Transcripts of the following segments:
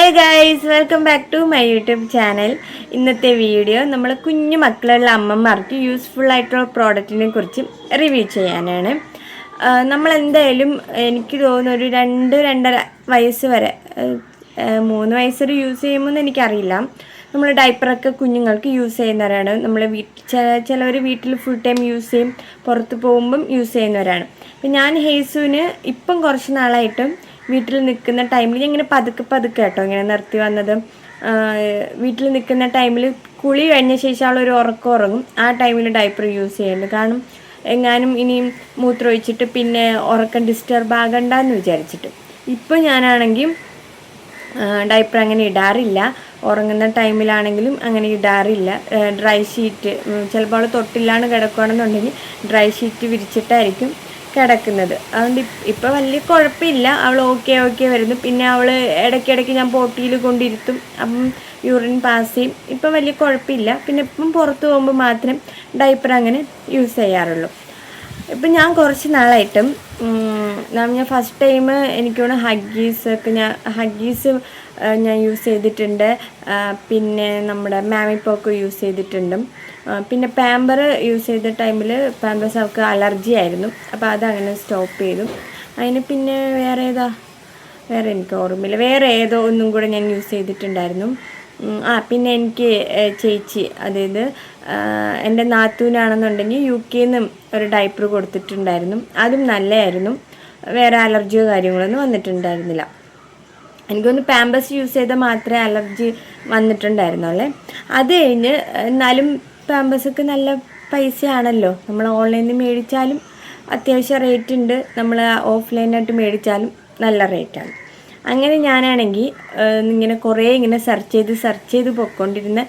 Hi guys, welcome back to my YouTube channel. ഇന്നത്തെ video നമ്മൾ കുഞ്ഞു മക്കളുള്ള അമ്മമാർക്ക് യൂസ്ഫുൾ ആയിട്ടുള്ള പ്രോഡക്റ്റിനെ കുറിച്ച് റിവ്യൂ ചെയ്യാനാണ്. നമ്മളെന്തായാലും എനിക്ക് തോന്നുന്നു ഒരു 2-2.5 വയസ്സ് വരെ, 3 വയസ്സ് വരെ യൂസ് ചെയ്യുമ്പോൾ എനിക്കറിയില്ല. നമ്മൾ ഡൈപ്പറൊക്കെ കുഞ്ഞുങ്ങൾക്ക് യൂസ് ചെയ്യുന്നവരാണ്. നമ്മൾ ചിലവർ വീട്ടിൽ ഫുൾ ടൈം യൂസ് ചെയ്യും, പുറത്ത് പോകുമ്പം യൂസ് ചെയ്യുന്നവരാണ്. അപ്പം ഞാൻ ഹേസുവിന് ഇപ്പം കുറച്ച് നാളായിട്ടും വീട്ടിൽ നിൽക്കുന്ന ടൈമിൽ ഇങ്ങനെ പതുക്കെ കേട്ടോ ഇങ്ങനെ നിർത്തി വന്നത്. വീട്ടിൽ നിൽക്കുന്ന ടൈമിൽ കുളി കഴിഞ്ഞ ശേഷം അവളൊരു ഉറങ്ങും. ആ ടൈമിൽ ഡൈപ്പർ യൂസ് ചെയ്യുന്നുണ്ട്. കാരണം എങ്ങാനും ഇനിയും മൂത്രമൊഴിച്ചിട്ട് പിന്നെ ഉറക്കം ഡിസ്റ്റർബ് ആകണ്ടെന്ന് വിചാരിച്ചിട്ട്. ഇപ്പോൾ ഞാനാണെങ്കിൽ ഡൈപ്പർ അങ്ങനെ ഇടാറില്ല. ഉറങ്ങുന്ന ടൈമിലാണെങ്കിലും അങ്ങനെ ഇടാറില്ല. ഡ്രൈ ഷീറ്റ്, ചിലപ്പോൾ അവൾ തൊട്ടില്ലാണ്ട് കിടക്കുകയാണെന്നുണ്ടെങ്കിൽ ഡ്രൈ ഷീറ്റ് വിരിച്ചിട്ടായിരിക്കും കിടക്കുന്നത്. അതുകൊണ്ട് ഇപ്പം വലിയ കുഴപ്പമില്ല, അവൾ ഓക്കെ വരുന്നു. പിന്നെ അവൾ ഇടയ്ക്കിടയ്ക്ക് ഞാൻ പോട്ടിയിൽ കൊണ്ടിരുത്തും, അപ്പം യൂറിൻ പാസ് ചെയ്യും. ഇപ്പം വലിയ കുഴപ്പമില്ല. പിന്നെ ഇപ്പം പുറത്ത് പോകുമ്പോൾ മാത്രം ഡൈപ്പർ അങ്ങനെ യൂസ് ചെയ്യാറുള്ളൂ. ഇപ്പം ഞാൻ കുറച്ച് നാളായിട്ടും ഞാൻ ഫസ്റ്റ് ടൈം എനിക്കാണ് ഹഗ്ഗീസ് ഞാൻ യൂസ് ചെയ്തിട്ടുണ്ട്. പിന്നെ നമ്മുടെ മാമിപ്പോക്ക് യൂസ് ചെയ്തിട്ടുണ്ട്. പിന്നെ പാമ്പർ യൂസ് ചെയ്ത ടൈമിൽ പാമ്പേഴ്സ് അവൾക്ക് അലർജി ആയിരുന്നു. അപ്പോൾ അതങ്ങനെ സ്റ്റോപ്പ് ചെയ്തു. അതിന് പിന്നെ വേറെ എനിക്ക് ഓർമ്മയില്ല, വേറെ ഏതോ ഒന്നും കൂടെ ഞാൻ യൂസ് ചെയ്തിട്ടുണ്ടായിരുന്നു. പിന്നെ എനിക്ക് ചേച്ചി, അതായത് എൻ്റെ നാത്തൂനാണെന്നുണ്ടെങ്കിൽ UK നിന്നും ഒരു ഡൈപ്പർ കൊടുത്തിട്ടുണ്ടായിരുന്നു. അതും നല്ലതായിരുന്നു, വേറെ അലർജിയോ കാര്യങ്ങളൊന്നും വന്നിട്ടുണ്ടായിരുന്നില്ല. എനിക്കൊന്ന് പാമ്പേഴ്സ് യൂസ് ചെയ്താൽ മാത്രമേ അലർജി വന്നിട്ടുണ്ടായിരുന്നുള്ളേ. അത് കഴിഞ്ഞ് എന്നാലും പാമ്പേഴ്സൊക്കെ നല്ല പൈസയാണല്ലോ. നമ്മൾ ഓൺലൈനിൽ മേടിച്ചാലും അത്യാവശ്യം റേറ്റ് ഉണ്ട്, നമ്മൾ ഓഫ്ലൈനായിട്ട് മേടിച്ചാലും നല്ല റേറ്റാണ്. അങ്ങനെ ഞാനാണെങ്കിൽ ഇങ്ങനെ കുറേ സെർച്ച് ചെയ്ത് പൊയ്ക്കൊണ്ടിരുന്ന,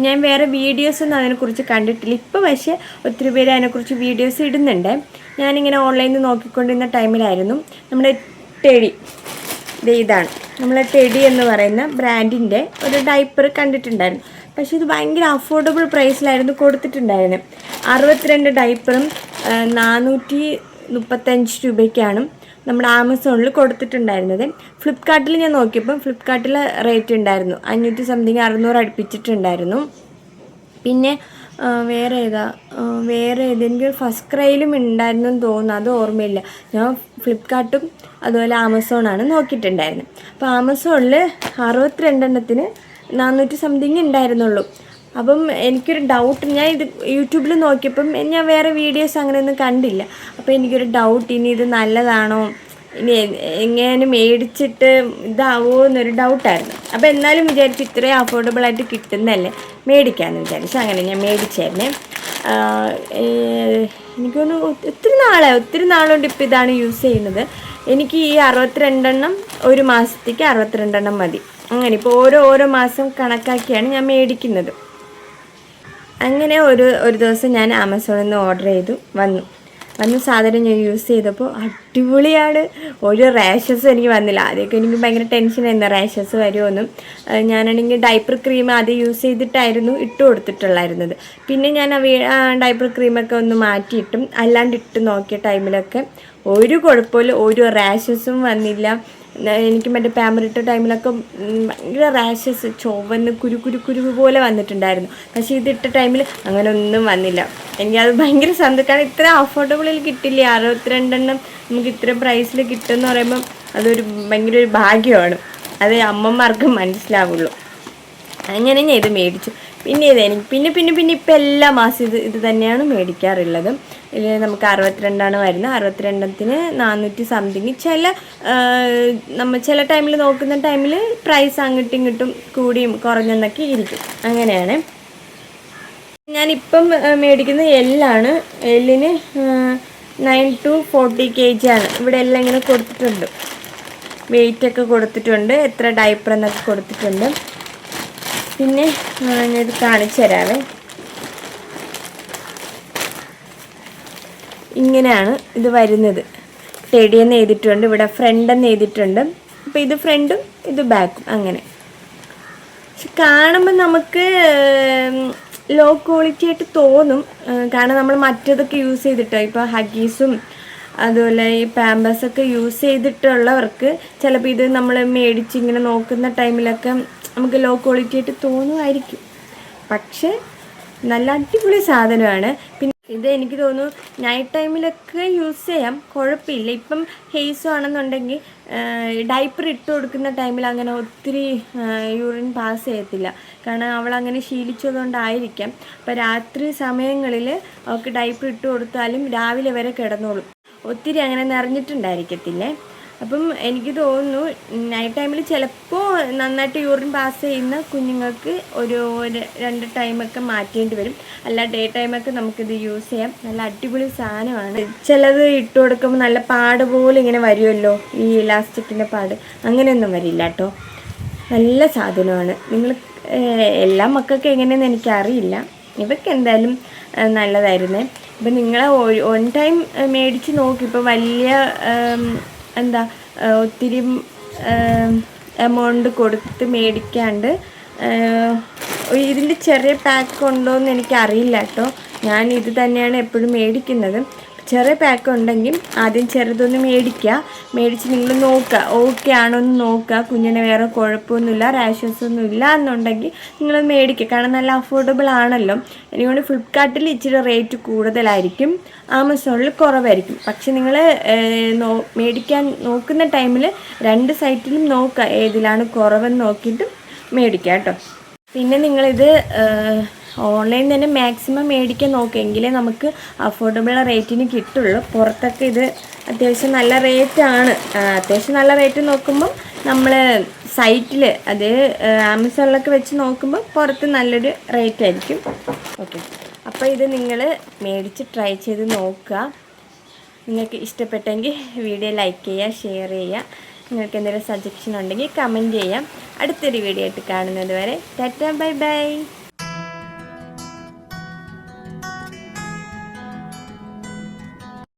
ഞാൻ വേറെ വീഡിയോസൊന്നും അതിനെക്കുറിച്ച് കണ്ടിട്ടില്ല. ഇപ്പോൾ പക്ഷേ ഒത്തിരി പേര് അതിനെക്കുറിച്ച് വീഡിയോസ് ഇടുന്നുണ്ട്. ഞാനിങ്ങനെ ഓൺലൈനിൽ നോക്കിക്കൊണ്ടിരുന്ന ടൈമിലായിരുന്നു നമ്മുടെ ടെഡി, ഇതാണ് നമ്മളെ ടെഡി എന്ന് പറയുന്ന ബ്രാൻഡിൻ്റെ ഒരു ഡൈപ്പർ കണ്ടിട്ടുണ്ടായിരുന്നു. പക്ഷേ ഇത് ഭയങ്കര അഫോർഡബിൾ പ്രൈസിലായിരുന്നു കൊടുത്തിട്ടുണ്ടായിരുന്നത്. 62 ഡൈപ്പറും 435 രൂപയ്ക്കാണ് നമ്മുടെ ആമസോണിൽ കൊടുത്തിട്ടുണ്ടായിരുന്നത്. ഫ്ലിപ്കാർട്ടിൽ ഞാൻ നോക്കിയപ്പം ഫ്ലിപ്കാർട്ടിൽ റേറ്റ് ഉണ്ടായിരുന്നു 500 സംതിങ്, 600 അടുപ്പിച്ചിട്ടുണ്ടായിരുന്നു. പിന്നെ വേറെ ഏതെങ്കിലും ഫസ്റ്റ് ക്രൈയിലും ഉണ്ടായിരുന്നു എന്ന് തോന്നുന്നു, അത് ഓർമ്മയില്ല. ഞാൻ ഫ്ലിപ്കാർട്ടും അതുപോലെ ആമസോണാണ് നോക്കിയിട്ടുണ്ടായിരുന്നത്. അപ്പോൾ ആമസോണിൽ 62 400 സംതിങ് ഉണ്ടായിരുന്നുള്ളൂ. അപ്പം എനിക്കൊരു ഡൗട്ട്, ഞാൻ ഇത് യൂട്യൂബിൽ നോക്കിയപ്പം ഞാൻ വേറെ വീഡിയോസ് അങ്ങനെയൊന്നും കണ്ടില്ല. അപ്പോൾ എനിക്കൊരു ഡൗട്ട്, ഇനി ഇത് നല്ലതാണോ, ഇനി എങ്ങനെ മേടിച്ചിട്ട് ഇതാവുമോ എന്നൊരു ഡൗട്ടായിരുന്നു. അപ്പോൾ എന്നാലും വിചാരിച്ചു ഇത്രയും അഫോർഡബിളായിട്ട് കിട്ടുന്നതല്ലേ, മേടിക്കാമെന്ന് വിചാരിച്ചു. അങ്ങനെ ഞാൻ മേടിച്ചായിരുന്നേ. എനിക്കൊന്ന് ഒത്തിരി നാളുകൊണ്ട് ഇപ്പോൾ ഇതാണ് യൂസ് ചെയ്യുന്നത്. എനിക്ക് ഈ 62 ഒരു മാസത്തേക്ക് 62 മതി. അങ്ങനെ ഇപ്പോൾ ഓരോ മാസം കണക്കാക്കിയാണ് ഞാൻ മേടിക്കുന്നത്. അങ്ങനെ ഒരു ദിവസം ഞാൻ ആമസോണിൽ നിന്ന് ഓർഡർ ചെയ്തു. വന്ന് സാധനം ഞാൻ യൂസ് ചെയ്തപ്പോൾ അടിപൊളിയാണ്. ഒരു റാഷസ് എനിക്ക് വന്നില്ല. ആദ്യമൊക്കെ എനിക്ക് ഭയങ്കര ടെൻഷനായിരുന്നു റാഷസ് വരുമോയെന്നും. ഞാനാണെങ്കിൽ ഡൈപ്പർ ക്രീം ആദ്യം യൂസ് ചെയ്തിട്ടായിരുന്നു ഇട്ട് കൊടുത്തിട്ടുള്ളായിരുന്നത്. പിന്നെ ഞാൻ ഡൈപ്പർ ക്രീമൊക്കെ ഒന്ന് മാറ്റിയിട്ടും അല്ലാണ്ട് ഇട്ട് നോക്കിയ ടൈമിലൊക്കെ ഒരു കുഴപ്പമില്ല, ഒരു റാഷസും വന്നില്ല. എനിക്ക് മറ്റേ പാമ്പറിട്ട ടൈമിലൊക്കെ ഭയങ്കര റാഷസ്, ചുവന്ന് കുരു പോലെ വന്നിട്ടുണ്ടായിരുന്നു. പക്ഷേ ഇതിട്ട ടൈമിൽ അങ്ങനെ ഒന്നും വന്നില്ല. എനിക്കത് ഭയങ്കര സന്തോഷമാണ്. ഇത്ര അഫോർഡബിളിൽ കിട്ടില്ലേ, 62 നമുക്ക് ഇത്ര പ്രൈസിൽ കിട്ടുമെന്ന് പറയുമ്പം അതൊരു ഭയങ്കര ഒരു ഭാഗ്യമാണ്. അത് അമ്മമാർക്ക് മനസ്സിലാവുള്ളൂ. അങ്ങനെ ഞാൻ ഇത് മേടിച്ചു. പിന്നെ പിന്നെ ഇപ്പം എല്ലാ മാസം ഇത് തന്നെയാണ് മേടിക്കാറുള്ളത്. ഇതിൽ നമുക്ക് 62 വരുന്നത്. 62 400 സംതിങ്. ചില ടൈമിൽ നോക്കുന്ന ടൈമിൽ പ്രൈസ് അങ്ങോട്ടും ഇങ്ങോട്ടും കൂടിയും കുറഞ്ഞെന്നൊക്കെ ഇരിക്കും. അങ്ങനെയാണ് ഞാനിപ്പം മേടിക്കുന്നത് എല്ലാണ്. എല്ലിന് 9 to 40 kg ആണ്. ഇവിടെ എല്ലാം ഇങ്ങനെ കൊടുത്തിട്ടുണ്ട്, വെയിറ്റൊക്കെ കൊടുത്തിട്ടുണ്ട്, എത്ര ഡൈപ്പർ എന്നൊക്കെ കൊടുത്തിട്ടുണ്ട്. പിന്നെ ഞാനിത് കാണിച്ചു തരാവേ. ഇങ്ങനെയാണ് ഇത് വരുന്നത്. ടെഡി എന്ന് എഴുതിയിട്ടുണ്ട്, ഇവിടെ ഫ്രണ്ട് എന്ന് എഴുതിയിട്ടുണ്ട്. അപ്പോൾ ഇത് ഫ്രണ്ടും ഇത് ബാക്കും അങ്ങനെ. പക്ഷെ കാണുമ്പോൾ നമുക്ക് ലോ ക്വാളിറ്റി ആയിട്ട് തോന്നും, കാരണം നമ്മൾ മറ്റേതൊക്കെ യൂസ് ചെയ്തിട്ടോ, ഇപ്പോൾ ഹഗ്ഗീസും അതുപോലെ ഈ പാമ്പേഴ്സൊക്കെ യൂസ് ചെയ്തിട്ടുള്ളവർക്ക് ചിലപ്പോൾ ഇത് നമ്മൾ മേടിച്ച് ഇങ്ങനെ നോക്കുന്ന ടൈമിലൊക്കെ നമുക്ക് ലോ ക്വാളിറ്റി ആയിട്ട് തോന്നുമായിരിക്കും. പക്ഷേ നല്ല അടിപൊളി സാധനമാണ്. പിന്നെ ഇത് എനിക്ക് തോന്നുന്നു നൈറ്റ് ടൈമിലൊക്കെ യൂസ് ചെയ്യാം, കുഴപ്പമില്ല. ഇപ്പം ഹെയ്സോ ആണെന്നുണ്ടെങ്കിൽ ഡൈപ്പർ ഇട്ട് കൊടുക്കുന്ന ടൈമിൽ അങ്ങനെ ഒത്തിരി യൂറിൻ പാസ് ചെയ്യത്തില്ല, കാരണം അവളങ്ങനെ ശീലിച്ചതുകൊണ്ടായിരിക്കാം. അപ്പോൾ രാത്രി സമയങ്ങളിൽ അവൾക്ക് ഡൈപ്പർ ഇട്ട് കൊടുത്താലും രാവിലെ വരെ കിടന്നോളും, ഒത്തിരി അങ്ങനെ നിറഞ്ഞിട്ടുണ്ടായിരിക്കത്തില്ലേ. അപ്പം എനിക്ക് തോന്നുന്നു നൈറ്റ് ടൈമിൽ ചിലപ്പോൾ നന്നായിട്ട് യൂറിൻ പാസ് ചെയ്യുന്ന കുഞ്ഞുങ്ങൾക്ക് ഒരു 2 ടൈമൊക്കെ മാറ്റേണ്ടി വരും. അല്ല ഡേ ടൈമൊക്കെ നമുക്കിത് യൂസ് ചെയ്യാം. നല്ല അടിപൊളി സാധനമാണ്. ചിലത് ഇട്ട് കൊടുക്കുമ്പോൾ നല്ല പാട് പോലെ ഇങ്ങനെ വരുമല്ലോ, ഈ ഇലാസ്റ്റിക്കിൻ്റെ പാട്, അങ്ങനെയൊന്നും വരില്ല കേട്ടോ. നല്ല സാധനമാണ്. നിങ്ങൾ എല്ലാ മക്കൾക്ക് എങ്ങനെയെന്ന് എനിക്കറിയില്ല, ഇവർക്ക് എന്തായാലും നല്ലതായിരുന്നേ. ഇപ്പം നിങ്ങൾ 1 ടൈം മേടിച്ച് നോക്കി. ഇപ്പോൾ വലിയ ഒത്തിരി എമൗണ്ട് കൊടുത്ത് മേടിക്കാണ്ട് ഇതിൻ്റെ ചെറിയ പാക്ക് ഉണ്ടോ എന്ന് എനിക്കറിയില്ല കേട്ടോ. ഞാൻ ഇത് തന്നെയാണ് എപ്പോഴും മേടിക്കുന്നത്. ചെറിയ പാക്ക് ഉണ്ടെങ്കിൽ ആദ്യം ചെറുതൊന്ന് മേടിച്ച് നിങ്ങൾ നോക്കുക, ഓക്കെ ആണോ എന്ന് നോക്കുക. കുഞ്ഞിന് വേറെ കുഴപ്പമൊന്നുമില്ല, റാഷസ് ഒന്നും ഇല്ല എന്നുണ്ടെങ്കിൽ നിങ്ങൾ മേടിക്കുക, കാരണം നല്ല അഫോർഡബിൾ ആണല്ലോ. എനിക്കൊണ്ട് ഫ്ലിപ്കാർട്ടിൽ ഇച്ചിരി റേറ്റ് കൂടുതലായിരിക്കും, ആമസോണിൽ കുറവായിരിക്കും. പക്ഷെ നിങ്ങൾ മേടിക്കാൻ നോക്കുന്ന ടൈമിൽ 2 സൈറ്റിലും നോക്കുക, ഏതിലാണ് കുറവെന്ന് നോക്കിയിട്ട് മേടിക്കുക കേട്ടോ. പിന്നെ നിങ്ങളിത് ഓൺലൈൻ തന്നെ മാക്സിമം മേടിക്കാൻ നോക്കുമെങ്കിലേ നമുക്ക് അഫോർഡബിൾ റേറ്റിന് കിട്ടുള്ളൂ. പുറത്തൊക്കെ ഇത് അത്യാവശ്യം നല്ല റേറ്റാണ്. അത്യാവശ്യം നല്ല റേറ്റ് നോക്കുമ്പം നമ്മൾ സൈറ്റിൽ, അത് ആമസോണിലൊക്കെ വെച്ച് നോക്കുമ്പോൾ പുറത്ത് നല്ലൊരു റേറ്റ് ആയിരിക്കും. ഓക്കെ, അപ്പോൾ ഇത് നിങ്ങൾ മേടിച്ച് ട്രൈ ചെയ്ത് നോക്കുക. നിങ്ങൾക്ക് ഇഷ്ടപ്പെട്ടെങ്കിൽ വീഡിയോ ലൈക്ക് ചെയ്യുക, ഷെയർ ചെയ്യുക. നിങ്ങൾക്ക് എന്തെങ്കിലും സജഷൻ ഉണ്ടെങ്കിൽ കമൻറ്റ് ചെയ്യാം. അടുത്തൊരു വീഡിയോ ആയിട്ട് കാണുന്നത് വരെ ടാറ്റാ, ബൈ ബൈ.